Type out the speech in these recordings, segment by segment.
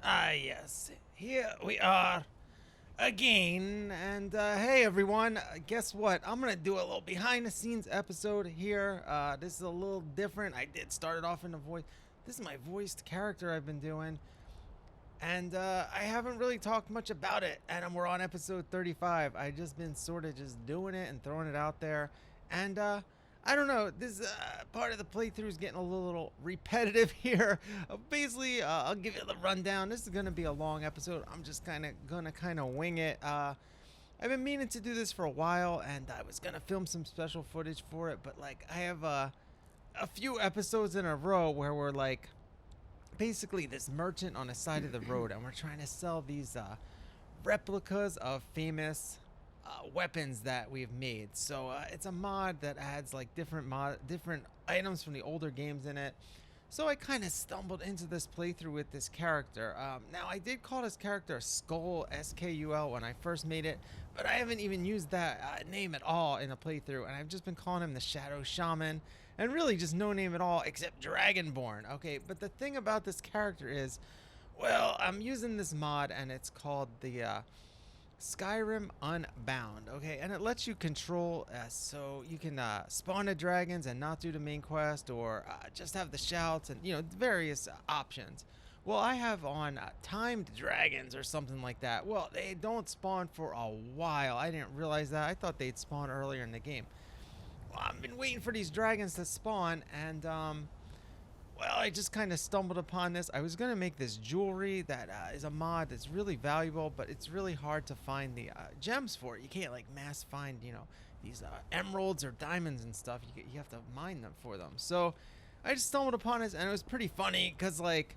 Yes, here we are again. And hey, everyone, guess what? I'm gonna do a little behind the scenes episode here. This is a little different. I did start it off in a voice. This is my voiced character I've been doing. And I haven't really talked much about it. And we're on episode 35. I just been sort of just doing it and throwing it out there. And I don't know. This part of the playthrough is getting a little repetitive here. Basically, I'll give you the rundown. This is gonna be a long episode. I'm just gonna wing it. I've been meaning to do this for a while, and I was gonna film some special footage for it, but like I have a few episodes in a row where we're like basically this merchant on the side of the road, and we're trying to sell these replicas of famous weapons that we've made. So it's a mod that adds like different items from the older games in it. So I kind of stumbled into this playthrough with this character. Now I did call this character SKUL, SKUL, when I first made it, but I haven't even used that name at all in a playthrough, and I've just been calling him the Shadow Shaman, and really just no name at all except Dragonborn. Okay, but the thing about this character is, well, I'm using this mod, and it's called the Skyrim Unbound, okay, and it lets you control so you can spawn the dragons and not do the main quest, or just have the shouts and various options. Well, I have on timed dragons or something like that. Well, they don't spawn for a while. I didn't realize that. I thought they'd spawn earlier in the game. Well, I've been waiting for these dragons to spawn, and well, I just kind of stumbled upon this. I was going to make this jewelry that is a mod that's really valuable, but it's really hard to find the gems for it. You can't like mass find, these emeralds or diamonds and stuff. You have to mine them for them. So I just stumbled upon this, and it was pretty funny because, like,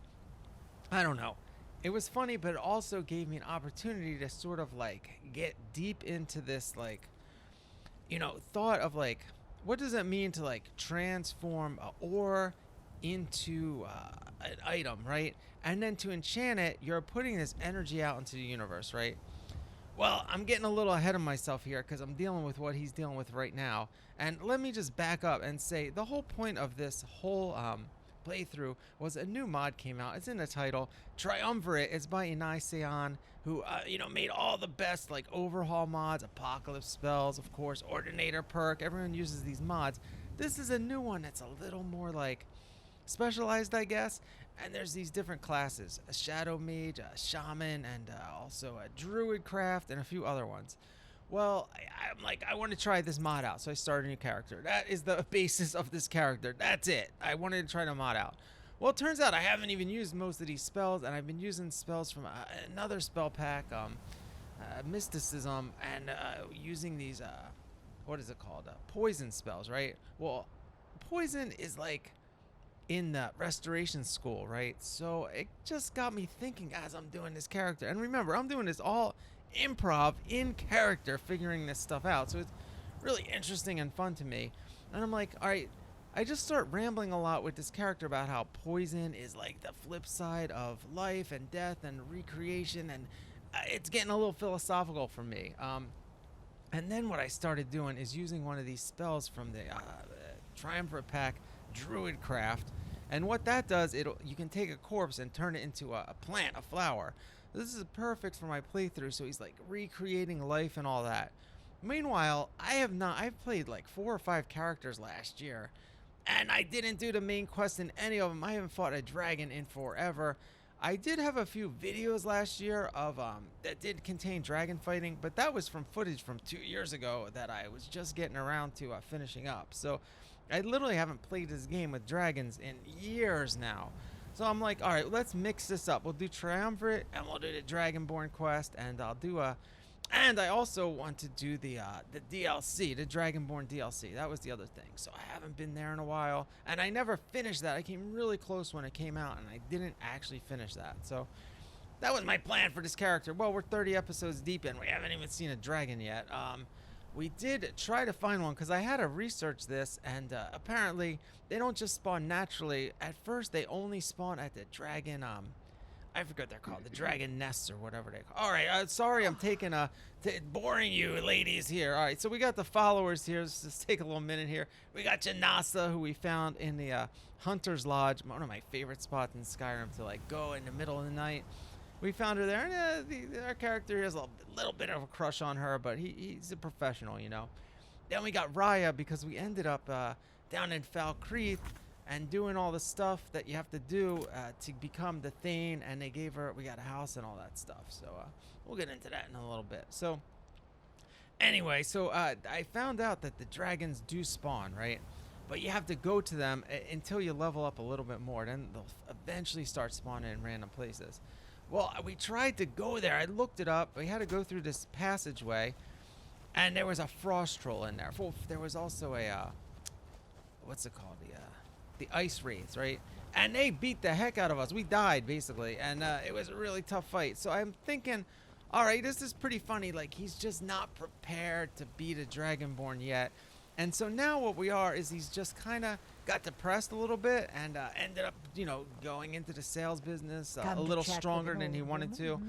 I don't know. It was funny, but it also gave me an opportunity to sort of like get deep into this, like, thought of like, what does it mean to like transform ore into an item, right? And then to enchant it, you're putting this energy out into the universe, right? Well, I'm getting a little ahead of myself here because I'm dealing with what he's dealing with right now. And let me just back up and say the whole point of this whole playthrough was a new mod came out. It's in the title. Triumvirate. It's by Janasa, who made all the best like overhaul mods, apocalypse spells, of course, Ordinator perk. Everyone uses these mods. This is a new one that's a little more like specialized, I guess. And there's these different classes: a shadow mage, a shaman, and also a druid craft, and a few other ones. Well, I'm like, I want to try this mod out, so I started a new character. That is the basis of this character. That's it. I wanted to try the mod out. Well, it turns out I haven't even used most of these spells, and I've been using spells from another spell pack, Mysticism, and using these what is it called, poison spells, right? Well, poison is like in the restoration school, right? So it just got me thinking as I'm doing this character. And remember, I'm doing this all improv in character, figuring this stuff out. So it's really interesting and fun to me. And I'm like, all right, I just start rambling a lot with this character about how poison is like the flip side of life and death and recreation, and it's getting a little philosophical for me. And then what I started doing is using one of these spells from the Triumvirate pack, Druid Craft, and what that does, you can take a corpse and turn it into a plant, a flower. This is perfect for my playthrough, so he's like recreating life and all that. Meanwhile, I've played like 4 or 5 characters last year, and I didn't do the main quest in any of them. I haven't fought a dragon in forever. I did have a few videos last year of that did contain dragon fighting, but that was from footage from 2 years ago that I was just getting around to finishing up. So I literally haven't played this game with dragons in years now. So I'm like, all right, let's mix this up. We'll do Triumvirate, and we'll do the Dragonborn quest, and I'll do and I also want to do the DLC, the Dragonborn DLC. That was the other thing. So I haven't been there in a while, and I never finished that. I came really close when it came out, and I didn't actually finish that. So that was my plan for this character. Well, we're 30 episodes deep, and we haven't even seen a dragon yet. We did try to find one because I had to research this, and apparently they don't just spawn naturally. At first, they only spawn at the dragon. I forget what they're called, the dragon nests or whatever they call. All right, sorry, I'm taking boring you ladies here. All right, so we got the followers here. Let's just take a little minute here. We got Janasa, who we found in the Hunter's Lodge, one of my favorite spots in Skyrim to like go in the middle of the night. we found her there, and our character has a little bit of a crush on her, but he's a professional, you know. Then we got Raya because we ended up down in Falkreath and doing all the stuff that you have to do to become the Thane, and we got a house and all that stuff. So we'll get into that in a little bit. So anyway, so I found out that the dragons do spawn, right? But you have to go to them until you level up a little bit more. Then they'll eventually start spawning in random places. Well, we tried to go there. I looked it up. We had to go through this passageway, and there was a frost troll in there. Well, there was also a what's it called? The ice wraiths, right? And they beat the heck out of us. We died basically, and it was a really tough fight. So I'm thinking, all right, this is pretty funny. Like, he's just not prepared to beat a Dragonborn yet. And so now what we are is he's just kind of got depressed a little bit and ended up, you know, going into the sales business a little stronger than he wanted to.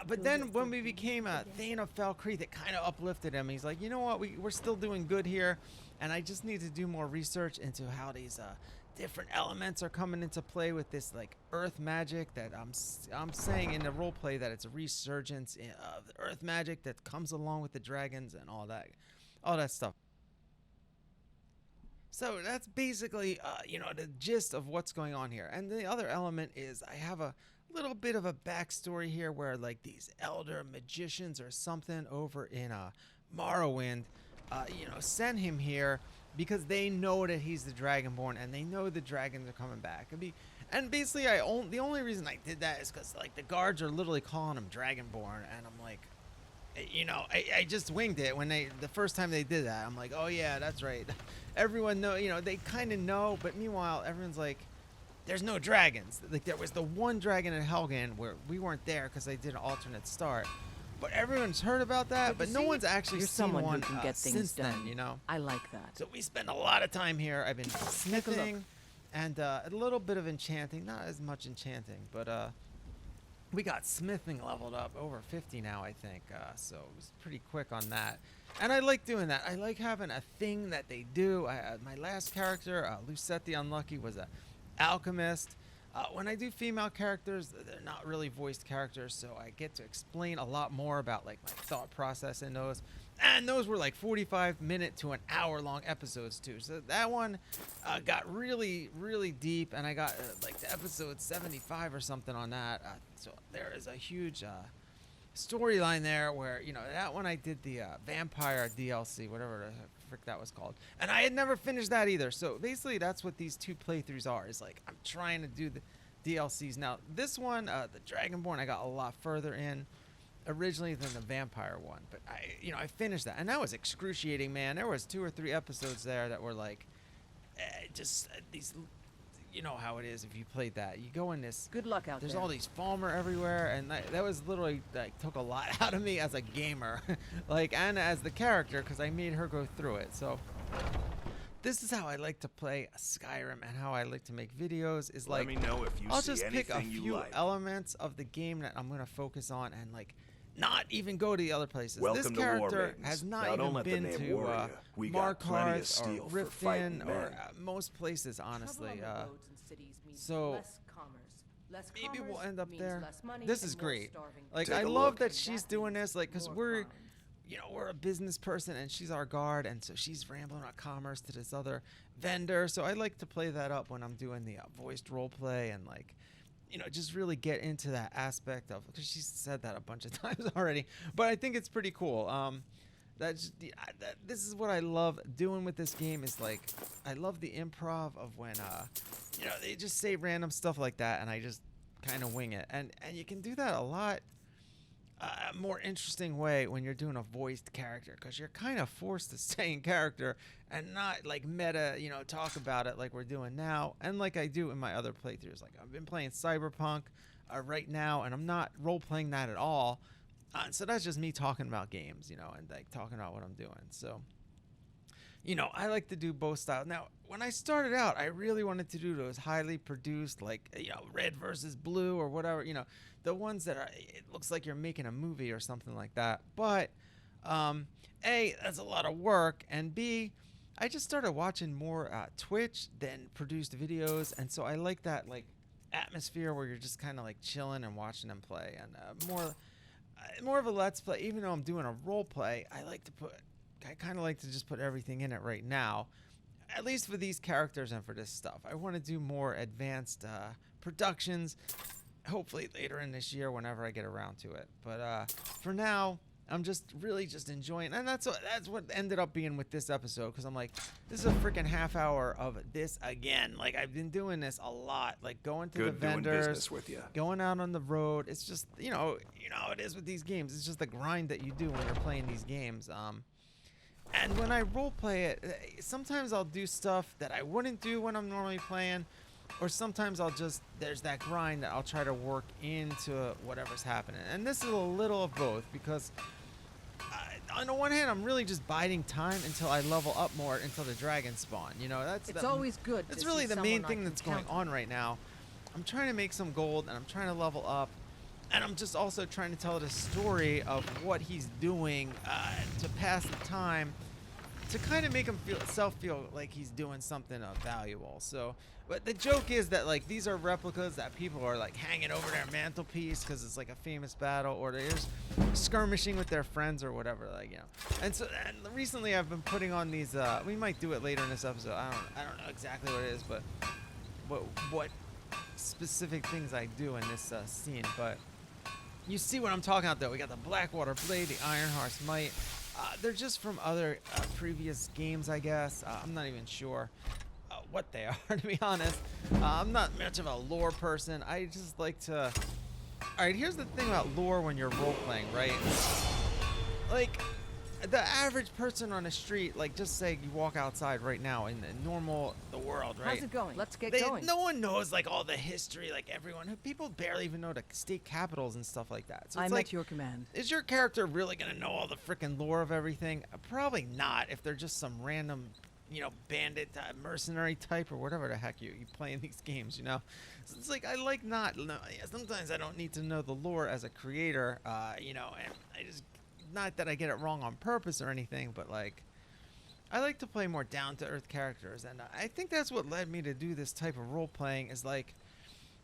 But then when we became a Thane of Falkreath, it kind of uplifted him. He's like, you know what, we're still doing good here, and I just need to do more research into how these different elements are coming into play with this like earth magic that I'm saying in the role play that it's a resurgence of the earth magic that comes along with the dragons and all that stuff. So that's basically, you know, the gist of what's going on here. And the other element is I have a little bit of a backstory here where like these elder magicians or something over in Morrowind, you know, send him here because they know that he's the Dragonborn and they know the dragons are coming back. And basically, the only reason I did that is because like the guards are literally calling him Dragonborn, and I'm like, you know, I just winged it when the first time they did that. I'm like, oh yeah, that's right. Everyone know, you know, they kind of know, but meanwhile, everyone's like, there's no dragons. Like there was the one dragon in Helgen where we weren't there because they did an alternate start. But everyone's heard about that, but no one's actually seen one who can get things since done. then, you know? I like that. So we spend a lot of time here. I've been smithing and a little bit of enchanting. Not as much enchanting, but we got smithing leveled up over 50 now, I think. So it was pretty quick on that. And I like doing that. I like having a thing that they do. My last character, Lucette the Unlucky, was a alchemist. When I do female characters, they're not really voiced characters, so I get to explain a lot more about like my thought process in those. And those were like 45-minute to an hour-long episodes too. So that one got really, really deep, and I got like the episode 75 or something on that. So there is a huge storyline there where, you know, that one I did the vampire DLC, whatever the frick that was called, and I had never finished that either. So basically that's what these two playthroughs are, is like I'm trying to do the DLCs. Now this one, the Dragonborn, I got a lot further in originally than the vampire one, but I finished that, and that was excruciating, man. There was 2 or 3 episodes there that were like these, you know how it is if you played that. You go in this, Good luck out there's there. all these Falmer everywhere, and that was literally like took a lot out of me as a gamer, like, and as the character, because I made her go through it. So this is how I like to play Skyrim, and how I like to make videos is like, Let me know if you I'll see just pick a anything you few like. elements of the game that I'm gonna focus on, and like not even go to the other places. Welcome This to character Warmaidens. has Now not don't even let the been name to worry ya. We got plenty of Markarth steel or for fighting Riften men. or most places, honestly. Trouble on the roads and cities means So less commerce. Less maybe we'll commerce end up means there. less money This and is more great. starving Like, Take I a love look. that she's doing this, like, because more we're, crimes. you know, we're a business person and she's our guard, and so she's rambling about commerce to this other vendor. So I like to play that up when I'm doing the voiced role play, and like, you know, just really get into that aspect of, because she's said that a bunch of times already, but I think it's pretty cool. This is what I love doing with this game, is like, I love the improv of when, you know, they just say random stuff like that, and I just kind of wing it, and you can do that a lot more interesting way when you're doing a voiced character, because you're kind of forced to stay in character and not like meta, you know, talk about it like we're doing now, and like I do in my other playthroughs. Like I've been playing Cyberpunk right now, and I'm not role playing that at all. So that's just me talking about games, you know, and like talking about what I'm doing. So, you know, I like to do both styles. Now, when I started out, I really wanted to do those highly produced, like, you know, red versus blue or whatever, you know, the ones that are, it looks like you're making a movie or something like that. But, A, that's a lot of work, and B, I just started watching more Twitch than produced videos, and so I like that, like, atmosphere where you're just kind of like chilling and watching them play, and more of a let's play. Even though I'm doing a role play, I kind of like to just put everything in it right now, at least for these characters and for this stuff. I want to do more advanced productions, hopefully later in this year whenever I get around to it. But for now, I'm just really just enjoying, and that's what ended up being with this episode, because I'm like, this is a freaking half hour of this again. Like, I've been doing this a lot, like going to the vendors, business with you. going out on the road. It's just, you know how it is with these games. It's just the grind that you do when you're playing these games. And when I role play it, sometimes I'll do stuff that I wouldn't do when I'm normally playing, or sometimes there's that grind that I'll try to work into whatever's happening. And this is a little of both, because on the one hand, I'm really just biding time until I level up more, until the dragons spawn. You know, It's always good. That's to really see the main someone I thing can that's going count on right now. I'm trying to make some gold, and I'm trying to level up, and I'm just also trying to tell the story of what he's doing to pass the time, to kind of make him feel like he's doing something valuable. So, but the joke is that, like, these are replicas that people are like hanging over their mantelpiece because it's like a famous battle, or they're just skirmishing with their friends or whatever, like, you know. And so, and recently I've been putting on these. We might do it later in this episode. I don't know exactly what it is, but what specific things I do in this scene. But you see what I'm talking about, though. We got the Blackwater Blade, the Iron Horse Might. They're just from other previous games, I guess. I'm not even sure what they are, to be honest. I'm not much of a lore person. I just like to... Alright, here's the thing about lore when you're role-playing, right? Like, the average person on the street, like, just say you walk outside right now in the world, right? How's it going? Let's get going. No one knows, like, all the history, like, everyone. People barely even know the state capitals and stuff like that. So it's I'm like, at your command. is your character really going to know all the freaking lore of everything? Probably not, if they're just some random, you know, bandit, mercenary type, or whatever the heck you play in these games, you know? So it's like, I like not... No, yeah, sometimes I don't need to know the lore as a creator, you know, and I just... Not that I get it wrong on purpose or anything, but, like, I like to play more down-to-earth characters, and I think that's what led me to do this type of role-playing, is, like,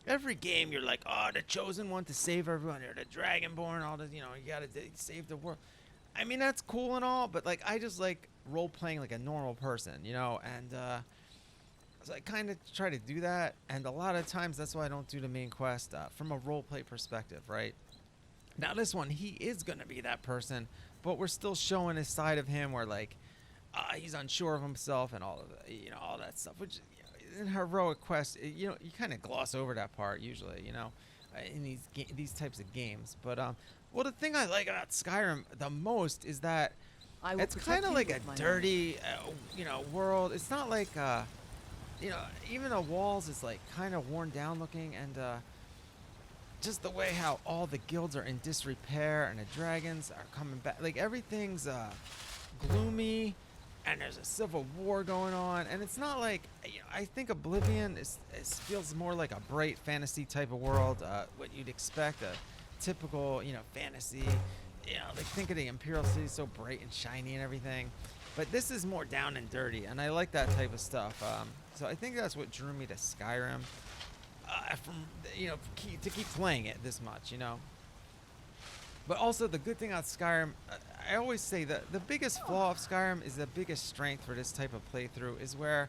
every game you're like, oh, the chosen one to save everyone, or the Dragonborn, all the, you know, you gotta save the world. I mean, that's cool and all, but, like, I just like role-playing like a normal person, you know, and so I kind of try to do that, and a lot of times that's why I don't do the main quest from a role-play perspective, right? Now this one, he is going to be that person, but we're still showing his side of him where, like, he's unsure of himself and all of the, you know, all that stuff, which, you know, in heroic quest, you know, you kind of gloss over that part usually, you know, in these types of games. But well, the thing I like about Skyrim the most is that it's kind of like a dirty, you know, world. It's not like, you know, even the walls is like kind of worn down looking, and just the way how all the guilds are in disrepair and the dragons are coming back, like everything's gloomy, and there's a civil war going on, and it's not like, you know, I think Oblivion feels more like a bright fantasy type of world, what you'd expect, a typical, you know, fantasy, you know, like think of the Imperial city, so bright and shiny and everything, but this is more down and dirty, and I like that type of stuff. So I think that's what drew me to Skyrim. From, you know, to keep playing it this much, you know. But also the good thing about Skyrim, I always say that the biggest flaw of Skyrim is the biggest strength for this type of playthrough is where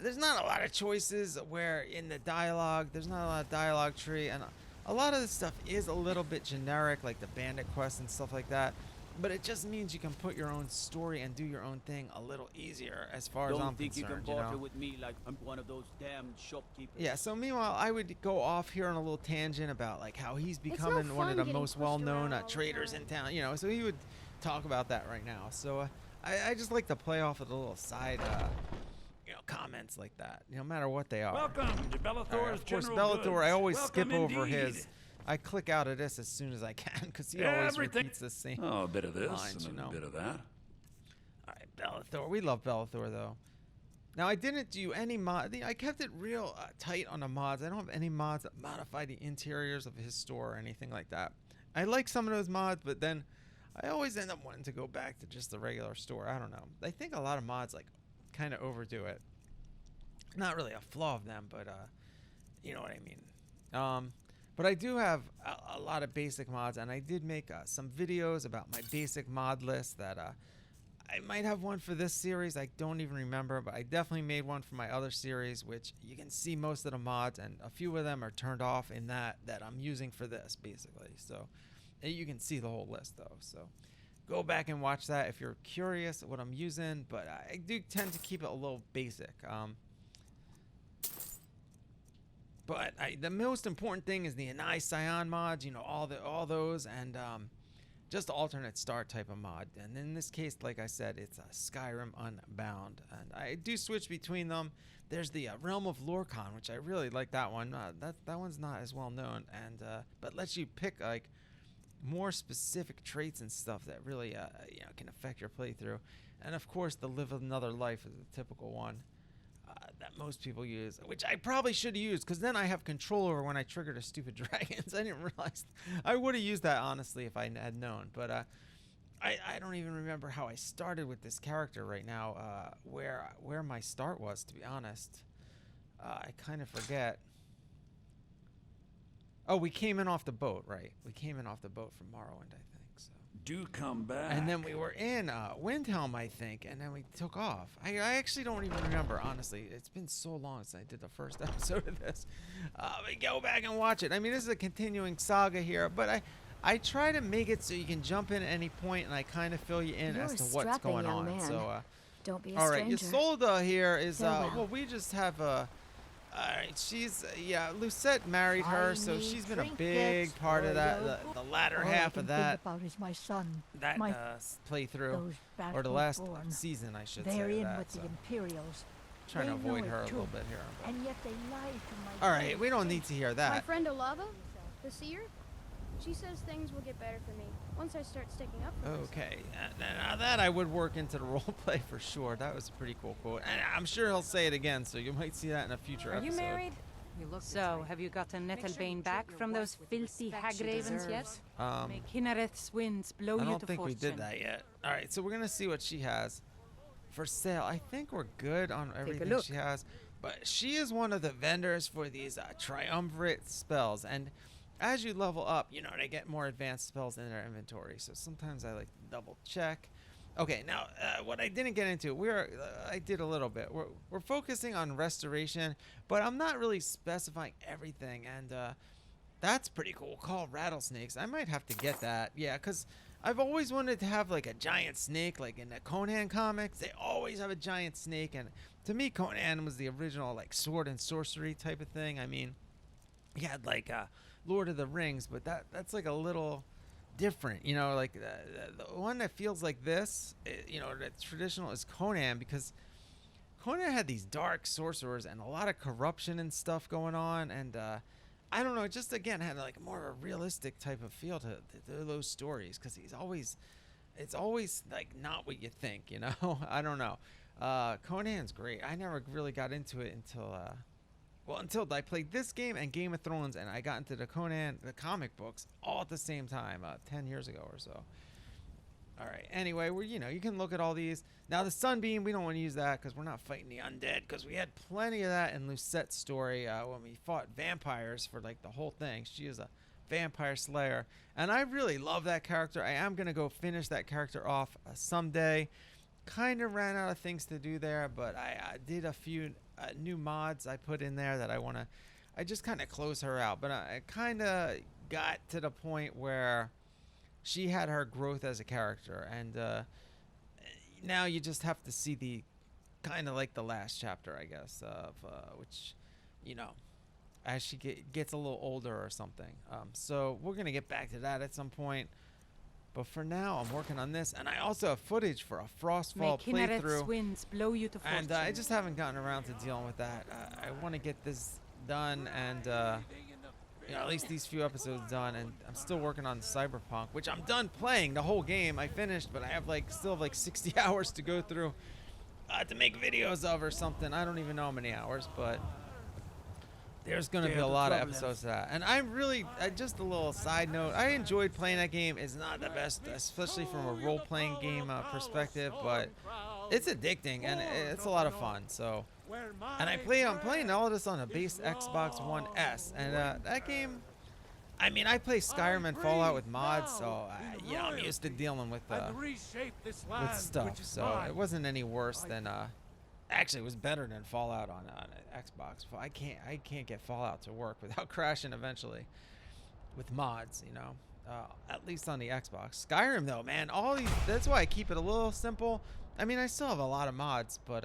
there's not a lot of choices, where in the dialogue, there's not a lot of dialogue tree, and a lot of this stuff is a little bit generic, like the bandit quests and stuff like that. But it just means you can put your own story and do your own thing a little easier, as far as I'm concerned. Don't think you can barter with me like I'm one of those damn shopkeepers. Yeah. So meanwhile, I would go off here on a little tangent about like how he's becoming one of the most well-known traders in town. You know, so he would talk about that right now. So I just like to play off of the little side, you know, comments like that, no matter what they are. Welcome to Bellathor's Of course, General Bellathor. Goods. I always Welcome skip over indeed. his. I click out of this as soon as I can because he always repeats the same. Oh, a bit of this lines, and you know. a bit of that. All right, Bellathor. We love Bellathor, though. Now, I didn't do any mod. I kept it real tight on the mods. I don't have any mods that modify the interiors of his store or anything like that. I like some of those mods, but then I always end up wanting to go back to just the regular store. I don't know. I think a lot of mods like kind of overdo it. Not really a flaw of them, but you know what I mean. But I do have a lot of basic mods, and I did make some videos about my basic mod list that I might have one for this series. I don't even remember, but I definitely made one for my other series, which you can see most of the mods, and a few of them are turned off in that I'm using for this, basically. So you can see the whole list, though. So go back and watch that if you're curious what I'm using, but I do tend to keep it a little basic. But the most important thing is the Anai Scion mods, you know, all those, and just alternate start type of mod. And in this case, like I said, it's Skyrim Unbound, and I do switch between them. There's the Realm of Lorkhan, which I really like that one. That one's not as well known, and but lets you pick like more specific traits and stuff that really you know, can affect your playthrough. And of course, the Live Another Life is the typical one that most people use, which I probably should have used, because then I have control over when I trigger the stupid dragons. I didn't realize I would have used that, honestly, if I had known. But I don't even remember how I started with this character right now, where my start was, to be honest. I kind of forget. Oh, we came in off the boat, right? We came in off the boat from Morrowind, I think. So. Do come back. And then we were in Windhelm, I think, and then we took off. I actually don't even remember, honestly. It's been so long since I did the first episode of this. But go back and watch it. I mean, this is a continuing saga here, but I try to make it so you can jump in at any point, and I kind of fill you in as to what's going on. Man. So, don't be a all right, stranger. Isolde here is Farewell. well, we just have a. Alright, she's, yeah, Lucette married her, so she's been a big part of that, the latter half of that, about is my son, that my playthrough, or the last season, I should say. They're in that, with so. the Imperials. Trying to They know avoid it her a too. little bit here. But. And yet they lie to my Alright, we don't need to hear My that. friend Olava, the Seer, she says things will get better for me once I start sticking up for myself. Okay, now that I would work into the roleplay for sure. That was a pretty cool quote. And I'm sure he'll say it again, so you might see that in a future Are episode. you married? So, have you gotten Nettlebane back from those filthy hag ravens yet? May Kinnereth's winds blow I you don't to think we fortune. did that yet. Alright, so we're going to see what she has for sale. I think we're good on everything look. she has. But she is one of the vendors for these Triumvirate spells. And as you level up, you know, they get more advanced spells in their inventory. So sometimes I like to double check. Okay, now what I didn't get into, I did a little bit. We're focusing on restoration, but I'm not really specifying everything, and that's pretty cool. Called rattlesnakes. I might have to get that, yeah, because I've always wanted to have like a giant snake, like in the Conan comics. They always have a giant snake, and to me, Conan was the original like sword and sorcery type of thing. I mean, he had like Lord of the Rings, but that's like a little different, you know, like the one that feels like this, you know, the traditional is Conan, because Conan had these dark sorcerers and a lot of corruption and stuff going on, and I don't know, it just again had like more of a realistic type of feel to those stories, because it's always like not what you think, you know. I don't know. Conan's great. I never really got into it until I played this game and Game of Thrones, and I got into the Conan, the comic books, all at the same time, 10 years ago or so. All right. Anyway, you know, you can look at all these. Now, the Sunbeam, we don't want to use that because we're not fighting the undead, because we had plenty of that in Lucette's story when we fought vampires for, like, the whole thing. She is a vampire slayer, and I really love that character. I am going to go finish that character off someday. Kind of ran out of things to do there, but I did a few new mods I put in there that I just kind of close her out, but I kind of got to the point where she had her growth as a character, and now you just have to see the kind of like the last chapter, I guess, of which, you know, as she gets a little older or something. So we're gonna get back to that at some point. But for now, I'm working on this, and I also have footage for a Frostfall playthrough, winds blow you to fortune. and I just haven't gotten around to dealing with that. I want to get this done, and you know, at least these few episodes done, and I'm still working on Cyberpunk, which I'm done playing the whole game. I finished, but I have still have 60 hours to go through to make videos of or something. I don't even know how many hours, but there's going to be a lot of episodes of that. And I'm really, just a little side note, I enjoyed playing that game. It's not the best, especially from a role-playing game perspective, but it's addicting, and it's a lot of fun. So And I'm playing all of this on a base Xbox One S, and that game, I mean, I play Skyrim and Fallout with mods, so you know, I'm used to dealing with stuff. So it wasn't any worse than actually, it was better than Fallout on Xbox. I can't get Fallout to work without crashing eventually with mods, you know. At least on the Xbox. Skyrim though, man, all these, that's why I keep it a little simple. I mean, I still have a lot of mods, but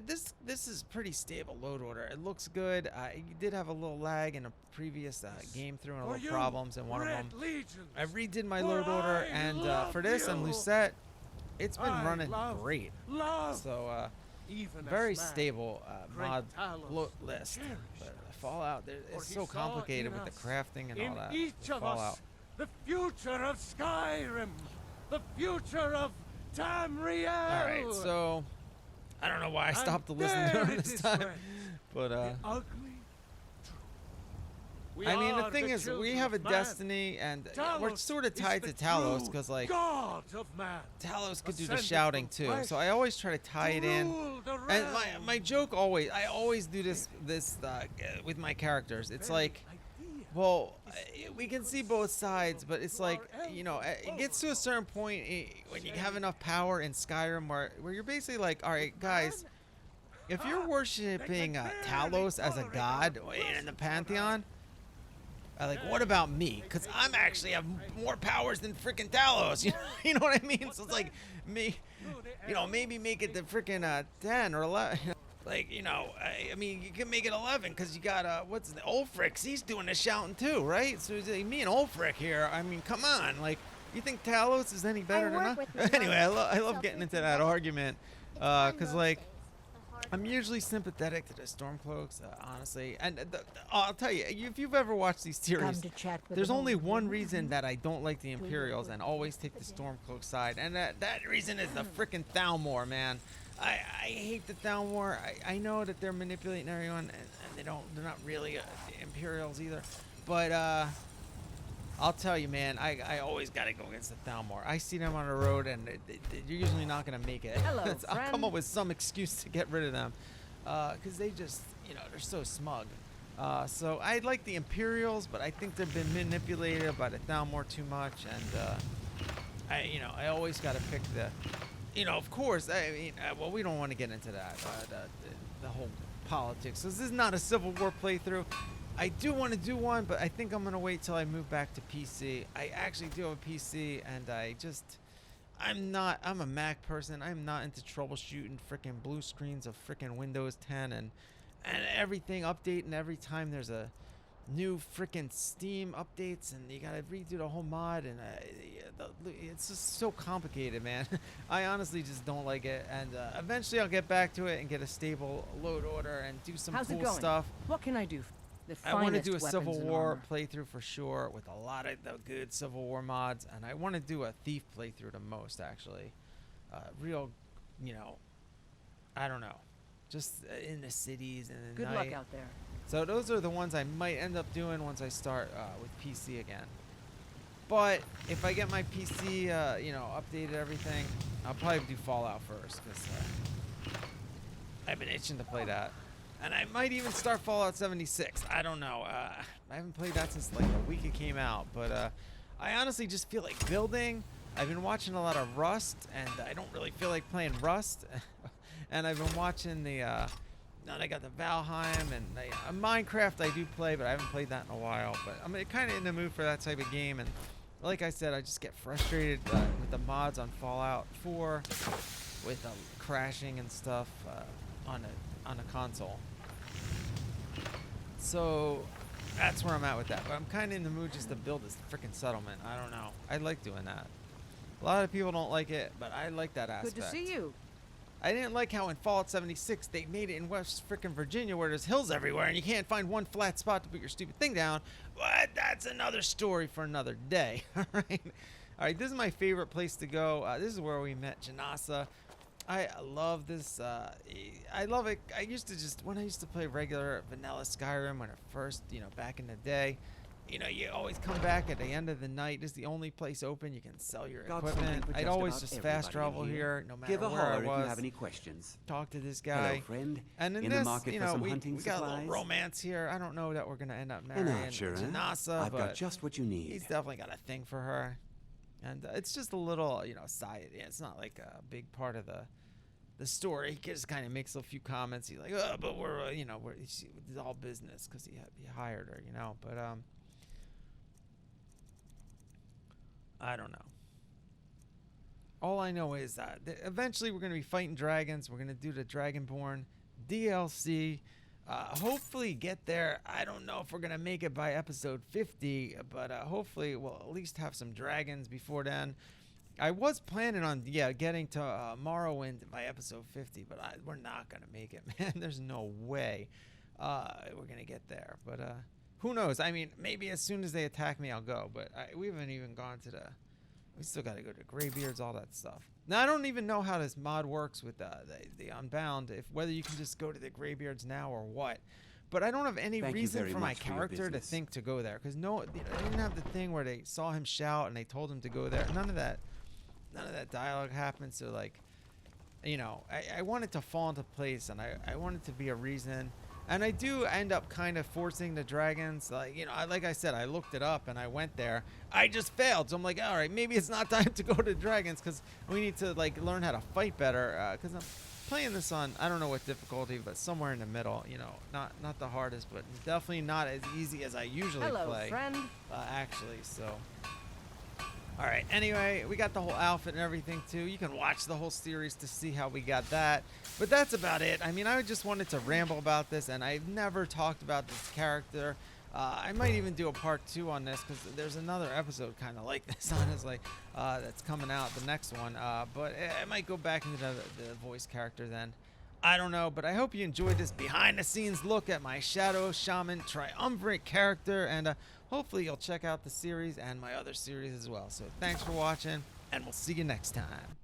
this is pretty stable load order. It looks good. You did have a little lag in a previous game, through a little problems in one of them. I redid my load order, and for this and Lucette, it's been running great. So very stable mod list. But Fallout, it's so complicated with the crafting and all that. Fallout. The future of Skyrim, the future of Tamriel. All right, so I don't know why I stopped to listen to him this time, but I mean, the thing is, we have a destiny, and we're sort of tied to Talos, because like Talos could do the shouting too. So I always try to tie it in. And my joke always, I always do this with my characters. It's like, well, we can see both sides, but it's like, you know, it gets to a certain point when you have enough power in Skyrim where you're basically like, all right, guys, if you're worshiping Talos as a god in the Pantheon, like, what about me? Because I'm actually have more powers than freaking Talos. You know what I mean? So it's like, me, you know, maybe make it to freaking 10 or 11. Like, you know, I mean, you can make it 11 because you got, what's the Ulfric's? He's doing the shouting too, right? So it's like, me and Ulfric here. I mean, come on. Like, you think Talos is any better than us? Anyway, I love getting into that argument because, like, I'm usually sympathetic to the Stormcloaks, honestly. And I'll tell you, if you've ever watched these series, there's only one reason that I don't like the Imperials and always take the Stormcloak side, and that reason is the frickin' Thalmor, man. I hate the Thalmor. I know that they're manipulating everyone, and they're not really the Imperials either. But I'll tell you, man, I always gotta go against the Thalmor. I see them on the road, and you're usually not gonna make it. Hello, I'll come up with some excuse to get rid of them, because they just, you know, they're so smug. So I like the Imperials, but I think they've been manipulated by the Thalmor too much, and I always gotta pick the, you know, of course. I mean, well, we don't want to get into that, the whole politics. So this is not a Civil War playthrough. I do want to do one, but I think I'm going to wait till I move back to PC. I actually do have a PC, and I'm a Mac person. I'm not into troubleshooting freaking blue screens of freaking Windows 10 and everything updating every time there's a new freaking Steam updates, and you got to redo the whole mod, and it's just so complicated, man. I honestly just don't like it, and eventually I'll get back to it and get a stable load order and do some cool stuff. What can I do? I want to do a Civil War playthrough for sure, with a lot of the good Civil War mods, and I want to do a Thief playthrough the most, actually. Real, you know, I don't know, just in the cities and the night. Good luck out there. So those are the ones I might end up doing once I start with PC again. But if I get my PC, you know, updated everything, I'll probably do Fallout first, because I've been itching to play that. And I might even start Fallout 76. I don't know. I haven't played that since like the week it came out. But I honestly just feel like building. I've been watching a lot of Rust, and I don't really feel like playing Rust. And I've been watching the... now I got the Valheim, and Minecraft I do play, but I haven't played that in a while. But I'm kind of in the mood for that type of game. And like I said, I just get frustrated with the mods on Fallout 4, with crashing and stuff on a console. So that's where I'm at with that. But I'm kind of in the mood just to build this freaking settlement. I don't know. I like doing that. A lot of people don't like it, but I like that aspect. Good to see you. I didn't like how in Fallout 76 they made it in West frickin' Virginia where there's hills everywhere and you can't find one flat spot to put your stupid thing down. But that's another story for another day. All right, this is my favorite place to go. This is where we met Janasa. I love this. I love it. When I used to play regular vanilla Skyrim when it first, you know, back in the day, you know, you always come back at the end of the night. This is the only place open you can sell your Got equipment. something for I'd just always about just everybody fast travel in here, no matter Give a where I holler if you was. have any questions. Talk to this guy. Hello, friend. And in In this, the market you for know, some we hunting got a supplies? little romance here. I don't know that we're gonna end up An marrying archer, huh? Janasa, I've but got just what you need. he's definitely got a thing for her. And it's just a little, you know, side. It's not like a big part of the story. He just kind of makes a few comments. He's like, oh, but we're, you know, it's all business because he hired her, you know. But I don't know. All I know is that eventually we're going to be fighting dragons. We're going to do the Dragonborn DLC. Hopefully get there. I don't know if we're going to make it by episode 50, but hopefully we'll at least have some dragons before then. I was planning on, getting to Morrowind by episode 50, but we're not going to make it, man. There's no way we're going to get there. But who knows? I mean, maybe as soon as they attack me, I'll go. But we haven't even gone to we still got to go to Greybeards, all that stuff. Now, I don't even know how this mod works with the Unbound, whether you can just go to the Greybeards now or what. But I don't have any Thank you reason very for my much for your character to business. think to go there. Because they didn't have the thing where they saw him shout and they told him to go there. None of that dialogue happened. So, like, you know, I want it to fall into place, and I want it to be a reason. And I do end up kind of forcing the dragons. Like, you know, like I said, I looked it up and I went there. I just failed. So I'm like, all right, maybe it's not time to go to dragons because we need to, like, learn how to fight better. Because I'm playing this on, I don't know what difficulty, but somewhere in the middle. You know, not the hardest, but definitely not as easy as I usually Hello, play. friend. Actually, so. All right, anyway, we got the whole outfit and everything, too. You can watch the whole series to see how we got that. But that's about it. I mean, I just wanted to ramble about this, and I've never talked about this character. I might even do a part 2 on this, because there's another episode kind of like this, honestly, that's coming out, the next one. But I might go back into the voice character then. I don't know, but I hope you enjoyed this behind-the-scenes look at my Shadow Shaman Triumvirate character, and hopefully you'll check out the series and my other series as well. So thanks for watching, and we'll see you next time.